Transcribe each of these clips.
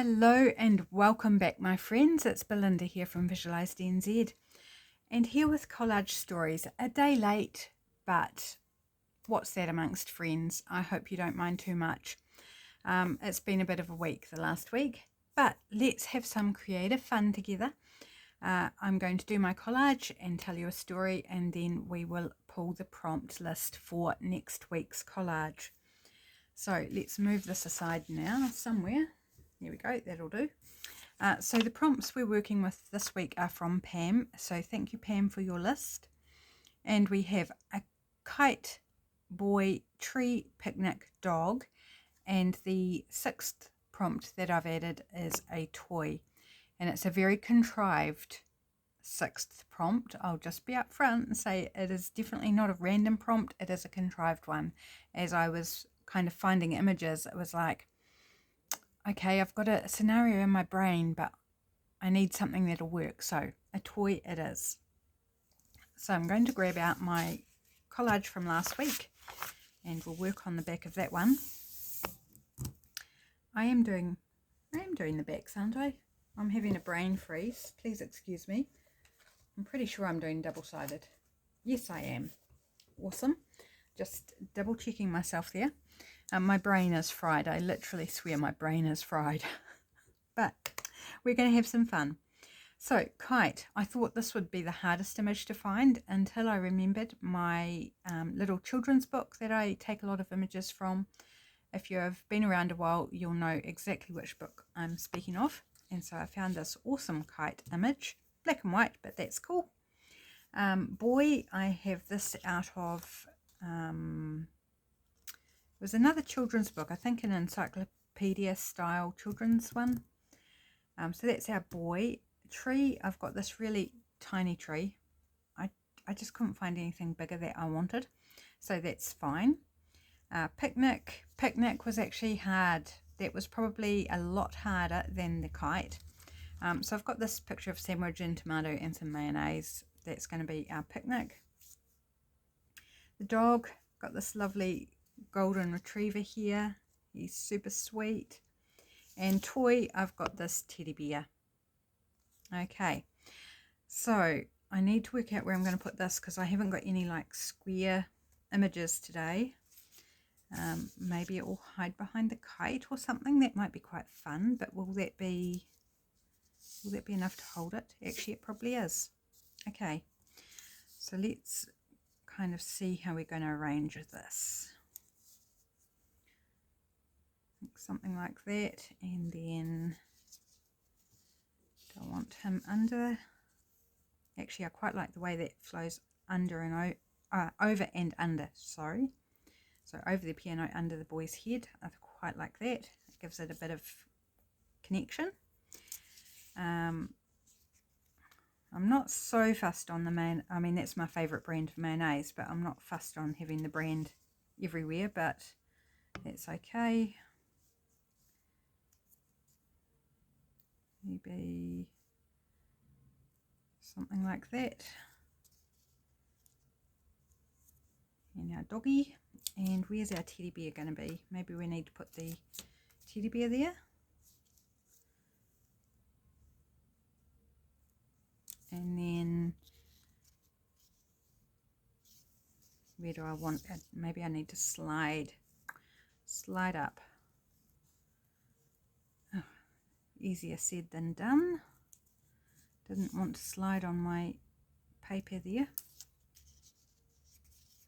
Hello and welcome back, my friends. It's Belinda here from Visualised NZ, and here with Collage Stories. A day late, but what's that amongst friends? I hope you don't mind too much. It's been a bit of a week the last week, but let's have some creative fun together. I'm going to do my collage and tell you a story, and then we will pull the prompt list for next week's collage. So let's move this aside now somewhere. There we go, that'll do. So the prompts we're working with this week are from Pam. So thank you, Pam, for your list. And we have a kite, boy, tree, picnic, dog. And the sixth prompt that I've added is a toy. And it's a very contrived sixth prompt. I'll just be up front and say it is definitely not a random prompt. It is a contrived one. As I was kind of finding images, it was like, okay, I've got a scenario in my brain, but I need something that'll work. So a toy it is. So I'm going to grab out my collage from last week and we'll work on the back of that one. I am doing the backs, aren't I? I'm having a brain freeze. Please excuse me. I'm pretty sure I'm doing double-sided. Yes, I am. Awesome. Just double checking myself there. My brain is fried. I literally swear my brain is fried. But we're going to have some fun. So, kite. I thought this would be the hardest image to find until I remembered my little children's book that I take a lot of images from. If you've been around a while, you'll know exactly which book I'm speaking of. And so I found this awesome kite image. Black and white, but that's cool. Boy, I have this out of... it was another children's book, I think an encyclopedia style children's one. So that's our boy. Tree, I've got this really tiny tree. I just couldn't find anything bigger that I wanted, so that's fine. Picnic was actually hard. That was probably a lot harder than the kite. So I've got this picture of sandwich and tomato and some mayonnaise. That's going to be our picnic. The dog, got this lovely golden retriever here. He's super sweet. And toy, I've got this teddy bear. Okay, so I need to work out where I'm going to put this because I haven't got any like square images today. Maybe it will hide behind the kite or something. That might be quite fun, but will that be enough to hold it? Actually, it probably is. Okay, so let's kind of see how we're going to arrange this. Something like that, and then I want him under. Actually, I quite like the way that flows under and over and under, sorry. So over the piano, under the boy's head. I quite like that. It gives it a bit of connection. I'm not so fussed on the I mean, that's my favourite brand of mayonnaise, but I'm not fussed on having the brand everywhere, but that's okay. Maybe something like that. And our doggy. And where's our teddy bear going to be? Maybe we need to put the teddy bear there. And then where do I want it? Maybe I need to slide up. Oh, easier said than done. Didn't want to slide on my paper there.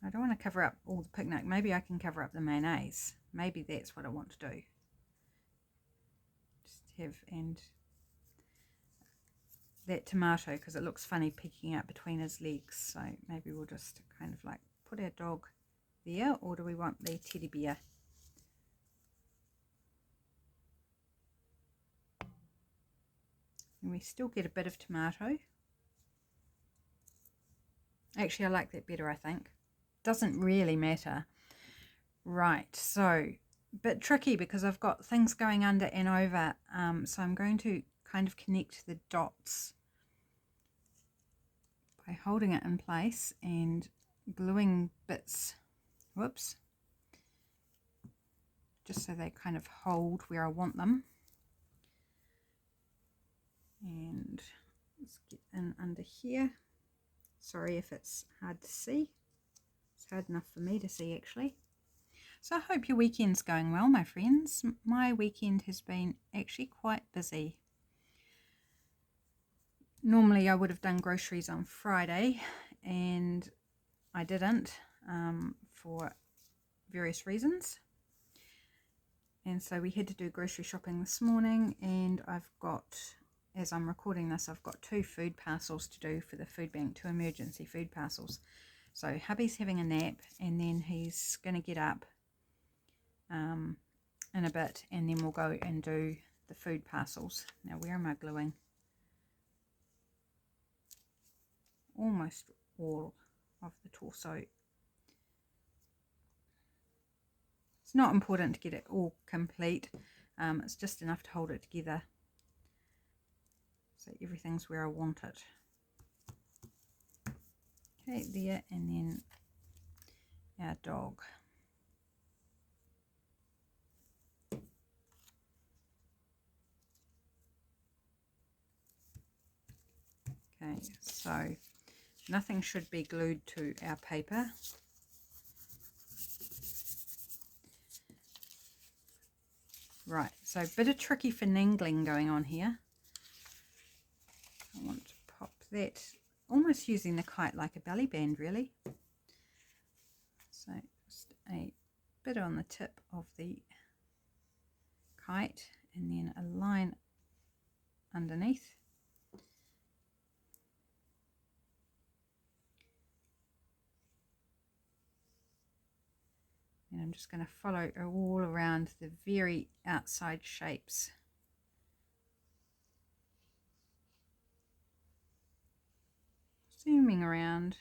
I don't want to cover up all the picnic. Maybe I can cover up the mayonnaise. Maybe that's what I want to do. Just have, and that tomato, because it looks funny peeking out between his legs. So maybe we'll just kind of like put our dog there, or do we want the teddy bear? And we still get a bit of tomato. Actually, I like that better, I think. Doesn't really matter. Right, so a bit tricky because I've got things going under and over. So I'm going to kind of connect the dots by holding it in place and gluing bits, whoops, just so they kind of hold where I want them. And let's get in under here. Sorry if it's hard to see. It's hard enough for me to see actually. So I hope your weekend's going well, my friends. My weekend has been actually quite busy. Normally I would have done groceries on Friday and I didn't for various reasons. And so we had to do grocery shopping this morning, and I've got, as I'm recording this, I've got 2 food parcels to do for the food bank, 2 emergency food parcels. So hubby's having a nap and then he's going to get up in a bit, and then we'll go and do the food parcels. Now where am I gluing? Almost all of the torso. It's not important to get it all complete. It's just enough to hold it together so everything's where I want it. Okay, there, and then our dog. Okay, so nothing should be glued to our paper. Right, so a bit of tricky finagling going on here. I want to pop that, almost using the kite like a belly band really. So just a bit on the tip of the kite and then a line underneath. And I'm just going to follow all around the very outside shapes. Zooming around.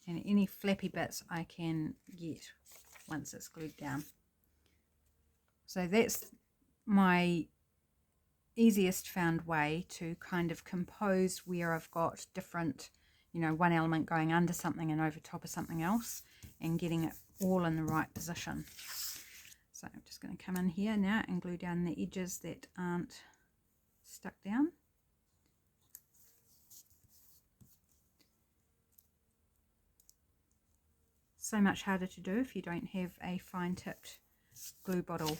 And any flappy bits I can get once it's glued down. So that's my easiest found way to kind of compose where I've got different, you know, one element going under something and over top of something else, and getting it all in the right position. So I'm just going to come in here now and glue down the edges that aren't stuck down. So much harder to do if you don't have a fine tipped glue bottle.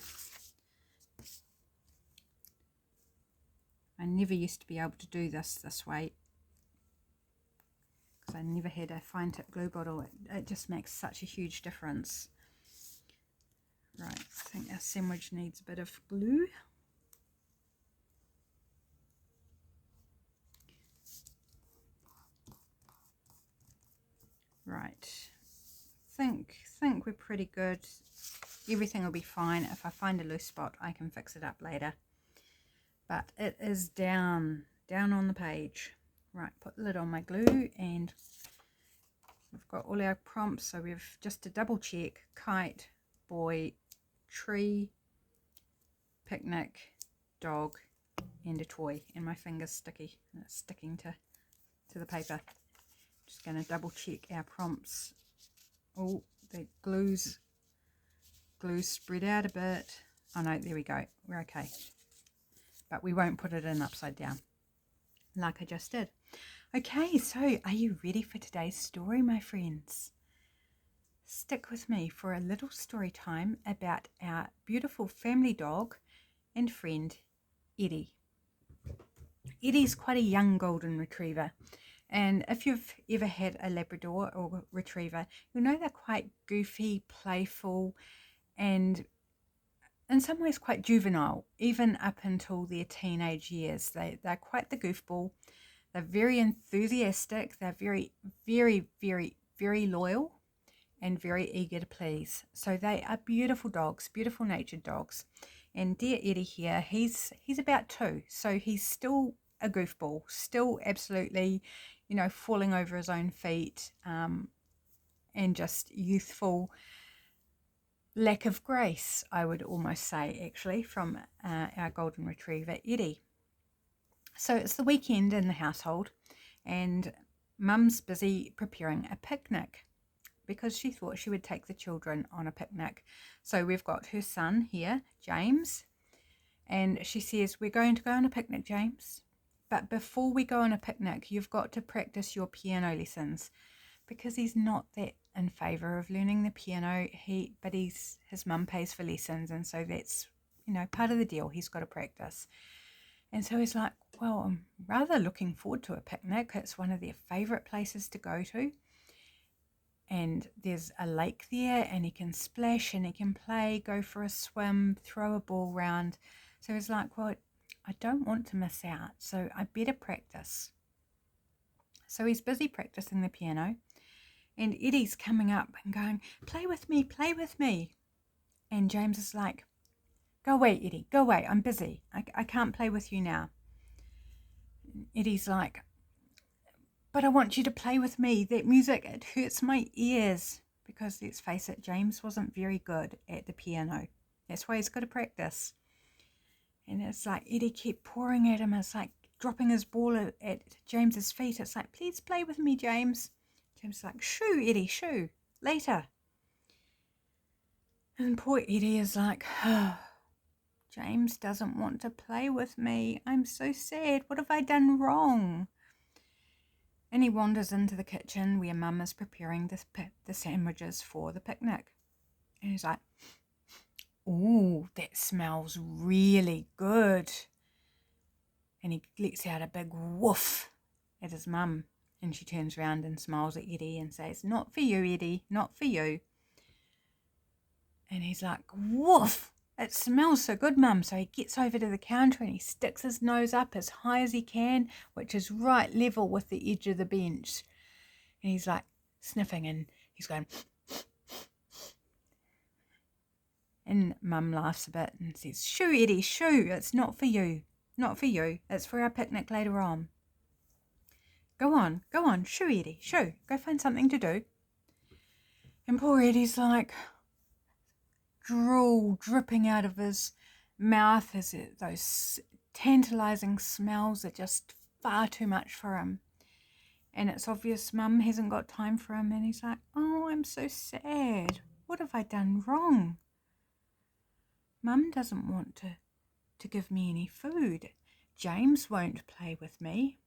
I never used to be able to do this way because I never had a fine tip glue bottle. It just makes such a huge difference. Right, I think our sandwich needs a bit of glue. Right, think we're pretty good. Everything will be fine. If I find a loose spot, I can fix it up later. But it is down on the page. Right, put the lid on my glue, and we've got all our prompts. So we've just to double check: kite, boy, tree, picnic, dog, and a toy. And my finger's sticky, and it's sticking to the paper. Just going to double check our prompts. Oh, the glue's spread out a bit. Oh no, there we go. We're okay. But we won't put it in upside down like I just did. Okay, so are you ready for today's story, my friends? Stick with me for a little story time about our beautiful family dog and friend, Eddie. Eddie's quite a young golden retriever. And if you've ever had a Labrador or Retriever, you'll know they're quite goofy, playful, and in some ways quite juvenile, even up until their teenage years. They're quite the goofball. They're very enthusiastic. They're very, very, very, very loyal and very eager to please. So they are beautiful dogs, beautiful natured dogs. And dear Eddie here, he's about 2, so he's still a goofball, still absolutely, you know, falling over his own feet, and just youthful, lack of grace, I would almost say, actually, from our golden retriever, Eddie. So it's the weekend in the household, and Mum's busy preparing a picnic. because she thought she would take the children on a picnic. So we've got her son here, James, and she says, we're going to go on a picnic, James, but before we go on a picnic, you've got to practice your piano lessons, because he's not that in favour of learning the piano. But his mum pays for lessons, and so that's, part of the deal. He's got to practice. And so he's like, well, I'm rather looking forward to a picnic. It's one of their favourite places to go to. And there's a lake there, and he can splash and he can play, go for a swim, throw a ball round. So he's like, well, I don't want to miss out, so I better practice. So he's busy practicing the piano, and Eddie's coming up and going, play with me, play with me. And James is like, go away, Eddie, go away, I'm busy. I can't play with you now. Eddie's like, but I want you to play with me. That music, it hurts my ears. Because let's face it, James wasn't very good at the piano. That's why he's got to practice. And it's like Eddie kept pouring at him. It's like dropping his ball at James's feet. It's like, please play with me, James. James is like, shoo, Eddie, shoo, later. And poor Eddie is like, oh, James doesn't want to play with me. I'm so sad. What have I done wrong? And he wanders into the kitchen where Mum is preparing the sandwiches for the picnic. And he's like, ooh, that smells really good. And he lets out a big woof at his mum. And she turns around and smiles at Eddie and says, not for you, Eddie, not for you. And he's like, woof, it smells so good, Mum. So he gets over to the counter and he sticks his nose up as high as he can, which is right level with the edge of the bench. And he's like sniffing and he's going, and Mum laughs a bit and says, shoo, Eddie, shoo, it's not for you, not for you. It's for our picnic later on. Go on, shoo, Eddie, shoo, go find something to do. And poor Eddie's like, drool dripping out of his mouth as those tantalising smells are just far too much for him. And it's obvious Mum hasn't got time for him, and he's like, oh, I'm so sad. What have I done wrong? Mum doesn't want to give me any food. James won't play with me.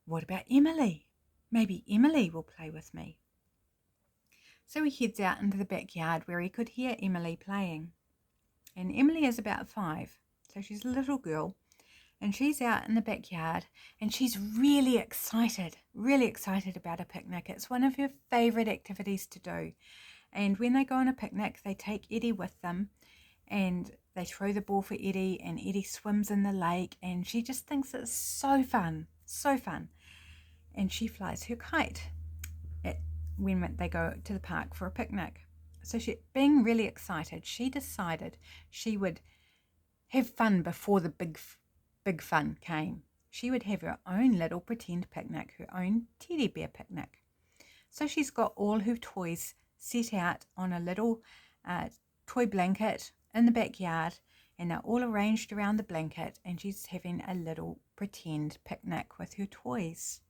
What about Emily? Maybe Emily will play with me. So he heads out into the backyard where he could hear Emily playing. And Emily is about 5, so she's a little girl. And she's out in the backyard and she's really excited about a picnic. It's one of her favourite activities to do. And when they go on a picnic, they take Eddie with them and they throw the ball for Eddie, and Eddie swims in the lake, and she just thinks it's so fun, so fun. And she flies her kite when they go to the park for a picnic. So she, being really excited, she decided she would have fun before the big fun came. She would have her own little pretend picnic, her own teddy bear picnic. So she's got all her toys set out on a little toy blanket in the backyard, and they're all arranged around the blanket, and she's having a little pretend picnic with her toys.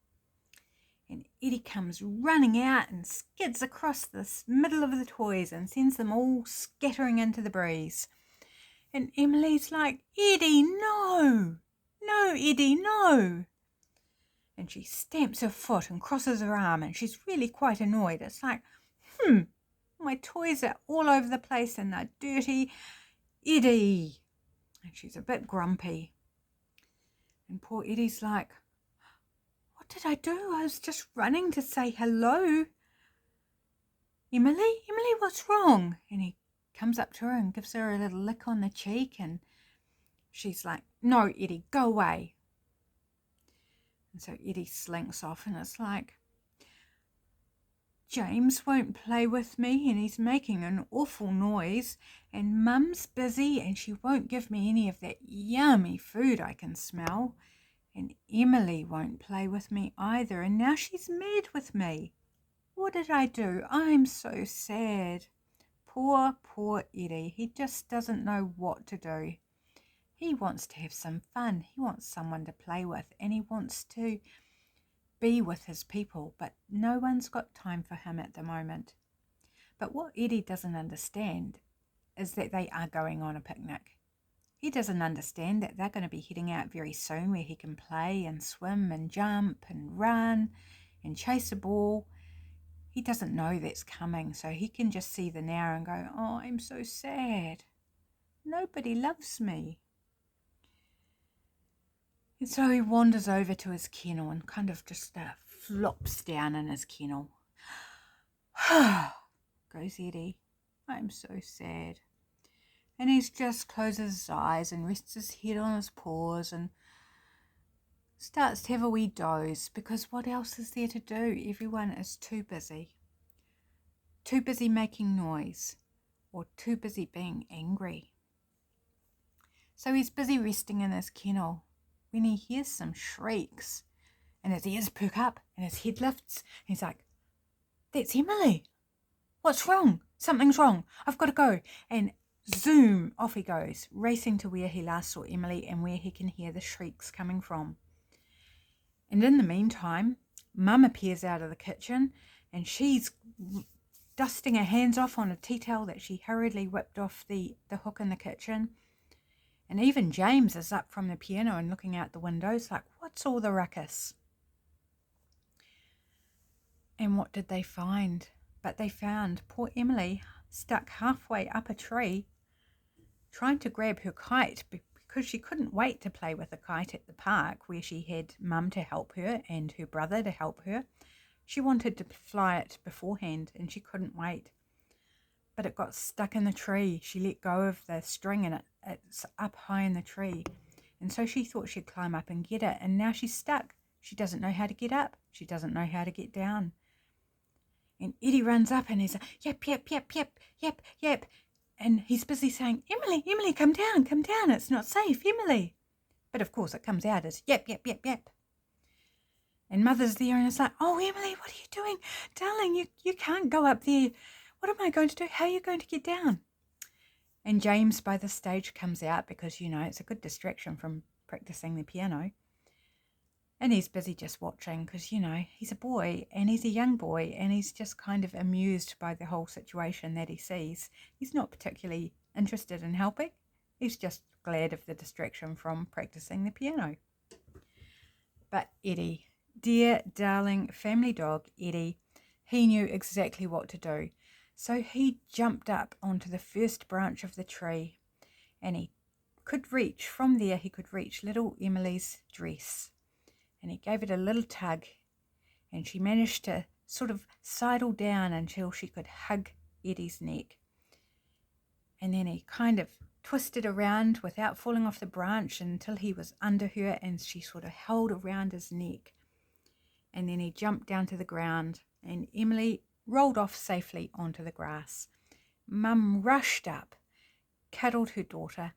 And Eddie comes running out and skids across the middle of the toys and sends them all scattering into the breeze. And Emily's like, Eddie, no! No, Eddie, no! And she stamps her foot and crosses her arm, and she's really quite annoyed. It's like, my toys are all over the place and they're dirty. Eddie! And she's a bit grumpy. And poor Eddie's like, what did I do? I was just running to say hello. Emily, what's wrong? And he comes up to her and gives her a little lick on the cheek, and she's like, no, Eddie, go away. And so Eddie slinks off, and it's like, James won't play with me and he's making an awful noise, and Mum's busy and she won't give me any of that yummy food I can smell, and Emily won't play with me either, and now she's mad with me. What did I do? I'm so sad. Poor Eddie. He just doesn't know what to do. He wants to have some fun. He wants someone to play with, and he wants to be with his people, but no one's got time for him at the moment. But what Eddie doesn't understand is that they are going on a picnic. He doesn't understand that they're going to be heading out very soon where he can play and swim and jump and run and chase a ball. He doesn't know that's coming, so he can just see the now and go, oh, I'm so sad. Nobody loves me. And so he wanders over to his kennel and kind of just flops down in his kennel. Goes Eddie, I'm so sad. And he just closes his eyes and rests his head on his paws and starts to have a wee doze, because what else is there to do? Everyone is too busy. Too busy making noise, or too busy being angry. So he's busy resting in his kennel when he hears some shrieks, and his ears perk up and his head lifts, and he's like, that's Emily. What's wrong? Something's wrong. I've got to go. And zoom, off he goes, racing to where he last saw Emily and where he can hear the shrieks coming from. And in the meantime, Mum appears out of the kitchen and she's dusting her hands off on a tea towel that she hurriedly whipped off the hook in the kitchen. And even James is up from the piano and looking out the windows like, what's all the ruckus? And what did they find? But they found poor Emily stuck halfway up a tree trying to grab her kite, because she couldn't wait to play with the kite at the park where she had Mum to help her and her brother to help her. She wanted to fly it beforehand and she couldn't wait. But it got stuck in the tree. She let go of the string and it's up high in the tree. And so she thought she'd climb up and get it. And now she's stuck. She doesn't know how to get up. She doesn't know how to get down. And Eddie runs up and he's like, yep, yep, yep, yep, yep, yep. And he's busy saying, Emily, Emily, come down, it's not safe, Emily. But of course it comes out as yep, yep, yep, yep. And Mother's there and it's like, oh, Emily, what are you doing? Darling, you can't go up there. What am I going to do? How are you going to get down? And James by this stage comes out because, it's a good distraction from practicing the piano. And he's busy just watching because, he's a boy and he's a young boy and he's just kind of amused by the whole situation that he sees. He's not particularly interested in helping. He's just glad of the distraction from practicing the piano. But Eddie, dear, darling family dog Eddie, he knew exactly what to do. So he jumped up onto the first branch of the tree and he could reach little Emily's dress. And he gave it a little tug and she managed to sort of sidle down until she could hug Eddie's neck. And then he kind of twisted around without falling off the branch until he was under her and she sort of held around his neck. And then he jumped down to the ground and Emily rolled off safely onto the grass. Mum rushed up, cuddled her daughter,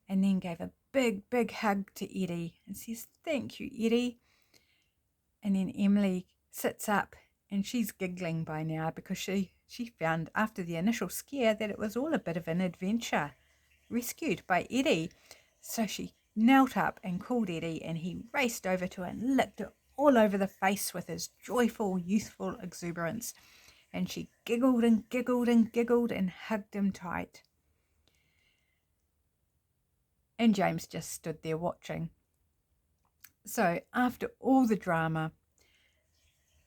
and then gave a big, big hug to Eddie and says, thank you, Eddie. And then Emily sits up and she's giggling by now because she found after the initial scare that it was all a bit of an adventure, rescued by Eddie. So she knelt up and called Eddie and he raced over to her and licked her all over the face with his joyful, youthful exuberance. And she giggled and giggled and giggled and hugged him tight. And James just stood there watching. So after all the drama,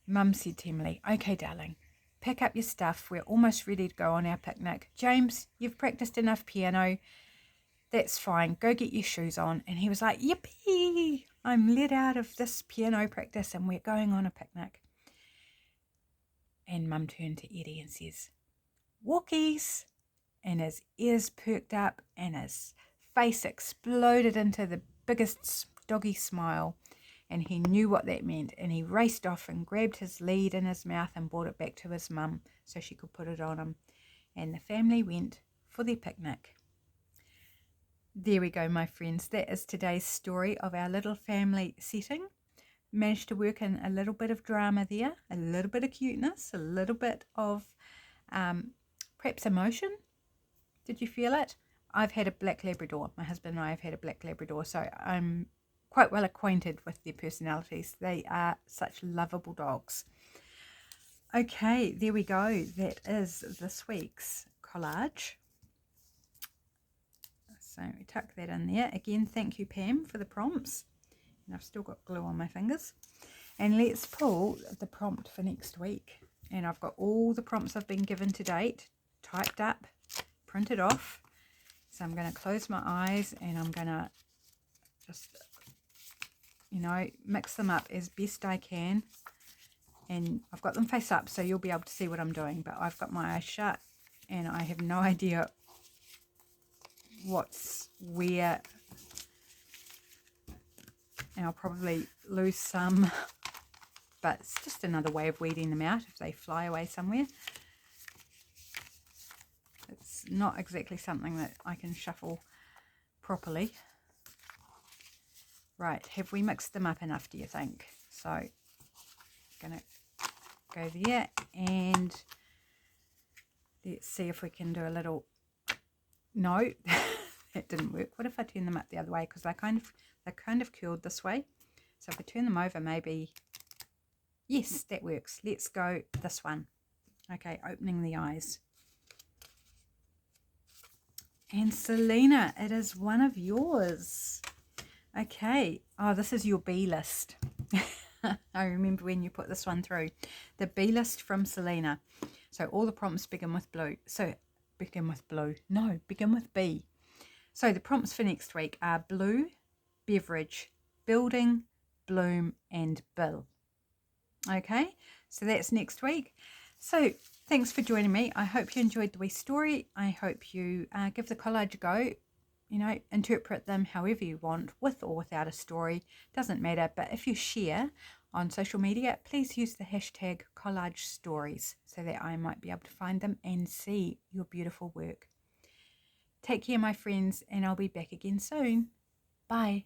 Mum said to Emily, okay, darling, pick up your stuff. We're almost ready to go on our picnic. James, you've practiced enough piano. That's fine. Go get your shoes on. And he was like, yippee, I'm let out of this piano practice and we're going on a picnic. And Mum turned to Eddie and says, walkies. And his ears perked up and his face exploded into the biggest doggy smile. And he knew what that meant. And he raced off and grabbed his lead in his mouth and brought it back to his mum so she could put it on him. And the family went for their picnic. There we go, my friends. That is today's story of our little family setting. Managed to work in a little bit of drama there, a little bit of cuteness, a little bit of perhaps emotion. Did you feel it? I've had a black Labrador. My husband and I have had a black Labrador, so I'm quite well acquainted with their personalities. They are such lovable dogs. Okay, there we go. That is this week's collage. So we tuck that in there. Again, thank you, Pam, for the prompts. And I've still got glue on my fingers. And let's pull the prompt for next week. And I've got all the prompts I've been given to date typed up, printed off. So I'm going to close my eyes and I'm going to just, you know, mix them up as best I can. And I've got them face up so you'll be able to see what I'm doing. But I've got my eyes shut and I have no idea what's where. And I'll probably lose some. But it's just another way of weeding them out if they fly away somewhere. It's not exactly something that I can shuffle properly. Right, have we mixed them up enough, do you think? So, I'm going to go there and let's see if we can do a little... No, that didn't work. What if I turn them up the other way? Because they're kind of curled this way. So if I turn them over, maybe... Yes, that works. Let's go this one. Okay, opening the eyes. And Selena, it is one of yours. Okay. Oh, this is your B list. I remember when you put this one through. The B list from Selena. So all the prompts begin with blue. So begin with blue. No, begin with B. So the prompts for next week are blue, beverage, building, bloom, and bill. Okay, so that's next week. So thanks for joining me. I hope you enjoyed the wee story. I hope you give the collage a go. You know, interpret them however you want, with or without a story. Doesn't matter. But if you share on social media, please use the hashtag collage stories so that I might be able to find them and see your beautiful work. Take care, my friends, and I'll be back again soon. Bye.